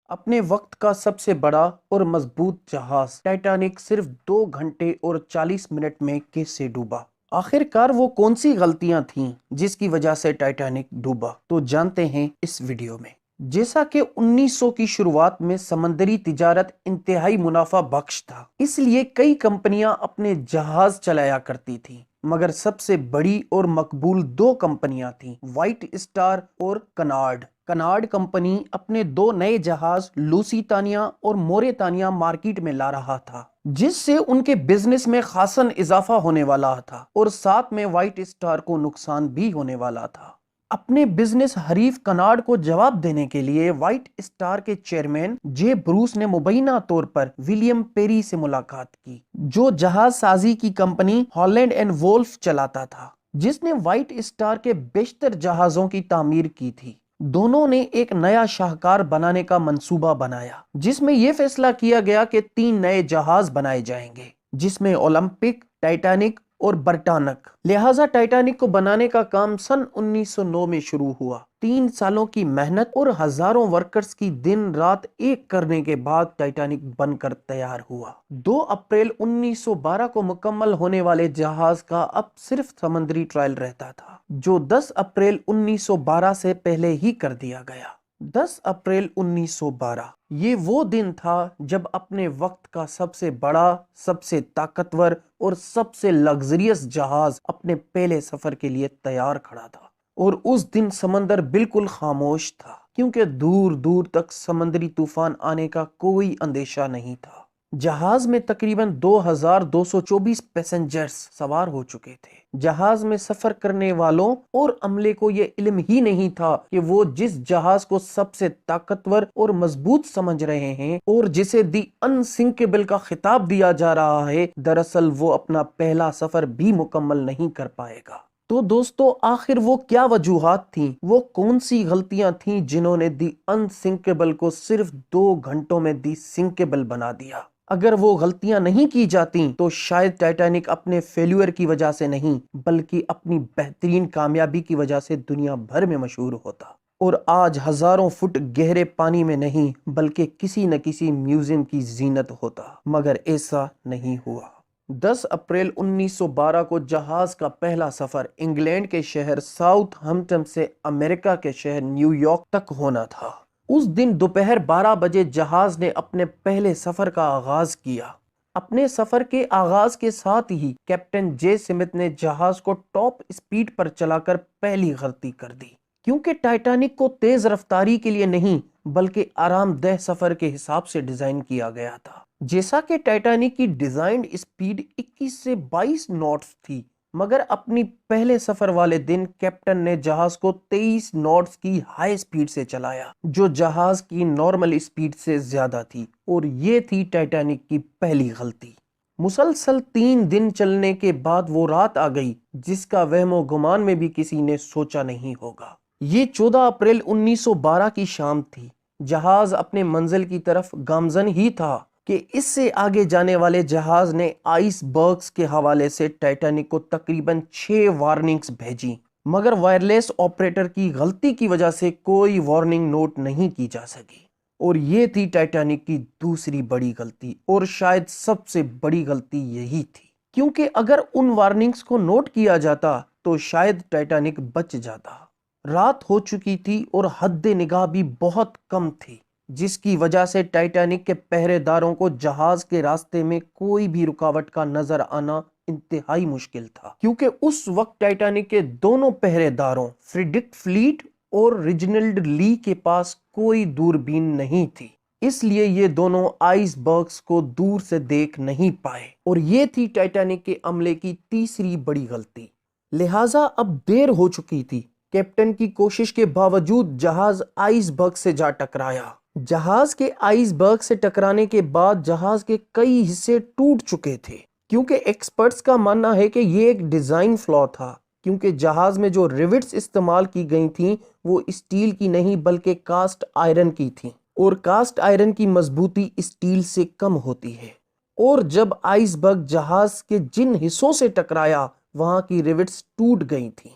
اپنے وقت کا سب سے بڑا اور مضبوط جہاز ٹائٹینک صرف 2 گھنٹے اور 40 منٹ میں کیسے ڈوبا؟ آخر کار وہ کون سی غلطیاں تھیں جس کی وجہ سے ٹائٹینک ڈوبا؟ تو جانتے ہیں اس ویڈیو میں۔ جیسا کہ 1900 کی شروعات میں سمندری تجارت انتہائی منافع بخش تھا، اس لیے کئی کمپنیاں اپنے جہاز چلایا کرتی تھیں، مگر سب سے بڑی اور مقبول 2 کمپنیاں تھیں، وائٹ اسٹار اور کنارڈ کمپنی اپنے 2 نئے جہاز لوسیتانیہ اور موریتانیہ مارکیٹ میں لا رہا تھا، جس سے ان کے بزنس میں خاصاً اضافہ ہونے والا تھا اور ساتھ میں وائٹ اسٹار کو نقصان بھی ہونے والا تھا۔ اپنے بزنس حریف کنارڈ کو جواب دینے کے لیے وائٹ اسٹار کے چیئرمین جے بروس نے مبینہ طور پر ولیم پیری سے ملاقات کی، جو جہاز سازی کی کمپنی ہالینڈ اینڈ وولف چلاتا تھا، جس نے وائٹ اسٹار کے بیشتر جہازوں کی تعمیر کی تھی۔ دونوں نے ایک نیا شاہکار بنانے کا منصوبہ بنایا، جس میں یہ فیصلہ کیا گیا کہ 3 نئے جہاز بنائے جائیں گے، جس میں اولمپک، ٹائٹینک اور برٹانک۔ لہٰذا ٹائٹینک کو بنانے کا کام سن 1909 میں شروع ہوا۔ 3 سالوں کی محنت اور ہزاروں ورکرز کی دن رات ایک کرنے کے بعد ٹائٹینک بن کر تیار ہوا۔ 2 اپریل 1912 کو مکمل ہونے والے جہاز کا اب صرف سمندری ٹرائل رہتا تھا، جو 10 اپریل 1912 سے پہلے ہی کر دیا گیا۔ 10 اپریل 1912 یہ وہ دن تھا جب اپنے وقت کا سب سے بڑا، سب سے طاقتور اور سب سے لگژریس جہاز اپنے پہلے سفر کے لیے تیار کھڑا تھا، اور اس دن سمندر بالکل خاموش تھا، کیونکہ دور دور تک سمندری طوفان آنے کا کوئی اندیشہ نہیں تھا۔ جہاز میں تقریباً 2224 پیسنجرز سوار ہو چکے تھے۔ جہاز میں سفر کرنے والوں اور عملے کو یہ علم ہی نہیں تھا کہ وہ جس جہاز کو سب سے طاقتور اور مضبوط سمجھ رہے ہیں اور جسے دی انسنکیبل کا خطاب دیا جا رہا ہے، دراصل وہ اپنا پہلا سفر بھی مکمل نہیں کر پائے گا۔ تو دوستو، آخر وہ کیا وجوہات تھیں، وہ کون سی غلطیاں تھیں جنہوں نے دی انسنکیبل کو صرف 2 گھنٹوں میں دی سنکیبل بنا دیا؟ اگر وہ غلطیاں نہیں کی جاتیں تو شاید ٹائٹینک اپنے فیلیور کی وجہ سے نہیں، بلکہ اپنی بہترین کامیابی کی وجہ سے دنیا بھر میں مشہور ہوتا، اور آج ہزاروں فٹ گہرے پانی میں نہیں بلکہ کسی نہ کسی میوزیم کی زینت ہوتا۔ مگر ایسا نہیں ہوا۔ 10 اپریل 1912 کو جہاز کا پہلا سفر انگلینڈ کے شہر ساؤتھ ہمپٹن سے امریکہ کے شہر نیو یارک تک ہونا تھا۔ اس دن دوپہر 12 بجے جہاز نے اپنے پہلے سفر کا آغاز کیا۔ اپنے سفر کے آغاز کے ساتھ ہی کیپٹن جے سمتھ نے جہاز کو ٹاپ اسپیڈ پر چلا کر پہلی غلطی کر دی، کیونکہ ٹائٹینک کو تیز رفتاری کے لیے نہیں بلکہ آرام دہ سفر کے حساب سے ڈیزائن کیا گیا تھا۔ جیسا کہ ٹائٹینک کی ڈیزائنڈ اسپیڈ 21 سے 22 ناٹس تھی، مگر اپنی پہلے سفر والے دن کیپٹن نے جہاز کو 23 ناٹس کی ہائی اسپیڈ سے چلایا، جو جہاز کی نارمل اسپیڈ سے زیادہ تھی، اور یہ تھی ٹائٹینک کی پہلی غلطی۔ مسلسل 3 دن چلنے کے بعد وہ رات آ گئی جس کا وہم و گمان میں بھی کسی نے سوچا نہیں ہوگا۔ یہ 14 اپریل 1912 کی شام تھی۔ جہاز اپنے منزل کی طرف گامزن ہی تھا کہ اس سے آگے جانے والے جہاز نے آئس برگز کے حوالے سے ٹائٹینک کو تقریباً 6 وارننگز بھیجی، مگر وائرلیس آپریٹر کی غلطی کی وجہ سے کوئی وارننگ نوٹ نہیں کی جا سکی، اور یہ تھی ٹائٹینک کی دوسری بڑی غلطی، اور شاید سب سے بڑی غلطی یہی تھی، کیونکہ اگر ان وارننگز کو نوٹ کیا جاتا تو شاید ٹائٹینک بچ جاتا۔ رات ہو چکی تھی اور حد نگاہ بھی بہت کم تھی، جس کی وجہ سے ٹائٹینک کے پہرے داروں کو جہاز کے راستے میں کوئی بھی رکاوٹ کا نظر آنا انتہائی مشکل تھا، کیونکہ اس وقت ٹائٹینک کے دونوں پہرے داروں فریڈرک فلیٹ اور ریجنلڈ لی کے پاس کوئی دوربین نہیں تھی، اس لیے یہ دونوں آئس برگز کو دور سے دیکھ نہیں پائے، اور یہ تھی ٹائٹینک کے عملے کی تیسری بڑی غلطی۔ لہٰذا اب دیر ہو چکی تھی۔ کیپٹن کی کوشش کے باوجود جہاز آئس برگ سے جا ٹکرایا۔ جہاز کے آئس برگ سے ٹکرانے کے بعد جہاز کے کئی حصے ٹوٹ چکے تھے، کیونکہ ایکسپرٹس کا ماننا ہے کہ یہ ایک ڈیزائن فلا تھا، کیونکہ جہاز میں جو ریوٹس استعمال کی گئی تھیں وہ اسٹیل کی نہیں بلکہ کاسٹ آئرن کی تھیں، اور کاسٹ آئرن کی مضبوطی اسٹیل سے کم ہوتی ہے، اور جب آئس برگ جہاز کے جن حصوں سے ٹکرایا وہاں کی ریوٹس ٹوٹ گئی تھیں،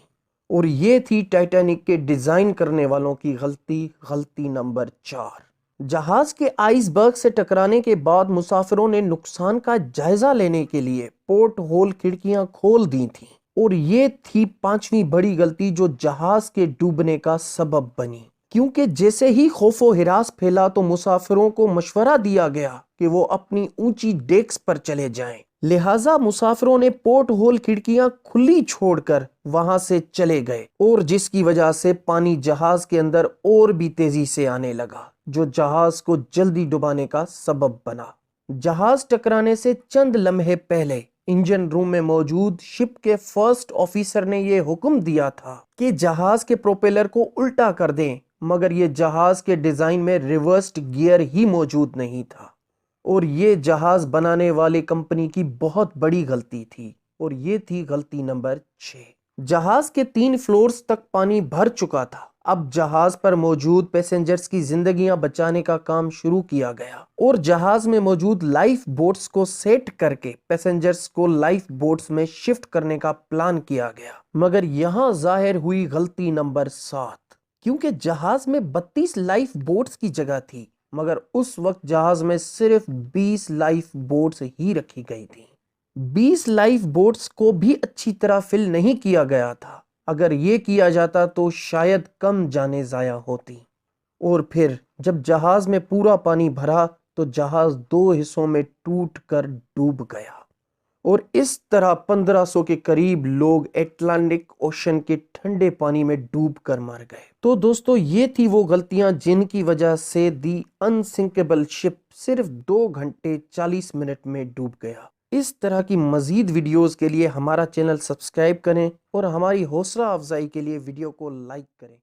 اور یہ تھی ٹائٹینک کے ڈیزائن کرنے والوں کی غلطی نمبر 4۔ جہاز کے آئس برگ سے ٹکرانے کے بعد مسافروں نے نقصان کا جائزہ لینے کے لیے پورٹ ہول کھڑکیاں کھول دی تھیں، اور یہ تھی 5ویں بڑی غلطی جو جہاز کے ڈوبنے کا سبب بنی، کیونکہ جیسے ہی خوف و ہراس پھیلا تو مسافروں کو مشورہ دیا گیا کہ وہ اپنی اونچی ڈیکس پر چلے جائیں۔ لہٰذا مسافروں نے پورٹ ہول کھڑکیاں کھلی چھوڑ کر وہاں سے چلے گئے، اور جس کی وجہ سے پانی جہاز کے اندر اور بھی تیزی سے آنے لگا، جو جہاز کو جلدی ڈبانے کا سبب بنا۔ جہاز ٹکرانے سے چند لمحے پہلے انجن روم میں موجود شپ کے فرسٹ آفیسر نے یہ حکم دیا تھا کہ جہاز کے پروپیلر کو الٹا کر دیں، مگر یہ جہاز کے ڈیزائن میں ریورسڈ گیئر ہی موجود نہیں تھا، اور یہ جہاز بنانے والی کمپنی کی بہت بڑی غلطی تھی، اور یہ تھی غلطی نمبر 6۔ جہاز کے 3 فلورز تک پانی بھر چکا تھا۔ اب جہاز پر موجود پیسنجرز کی زندگیاں بچانے کا کام شروع کیا گیا، اور جہاز میں موجود لائف بوٹس کو سیٹ کر کے پیسنجرز کو لائف بوٹس میں شفٹ کرنے کا پلان کیا گیا۔ مگر یہاں ظاہر ہوئی غلطی نمبر 7، کیونکہ جہاز میں 32 لائف بوٹس کی جگہ تھی، مگر اس وقت جہاز میں صرف 20 لائف بوٹس ہی رکھی گئی تھی۔ 20 لائف بوٹس کو بھی اچھی طرح فل نہیں کیا گیا تھا۔ اگر یہ کیا جاتا تو شاید کم جانیں ضائع ہوتی، اور پھر جب جہاز میں پورا پانی بھرا تو جہاز 2 حصوں میں ٹوٹ کر ڈوب گیا، اور اس طرح 1500 کے قریب لوگ اٹلانٹک اوشن کے ٹھنڈے پانی میں ڈوب کر مر گئے۔ تو دوستو، یہ تھی وہ غلطیاں جن کی وجہ سے دی انسنکیبل شپ صرف 2 گھنٹے 40 منٹ میں ڈوب گیا۔ اس طرح کی مزید ویڈیوز کے لیے ہمارا چینل سبسکرائب کریں، اور ہماری حوصلہ افزائی کے لیے ویڈیو کو لائک کریں۔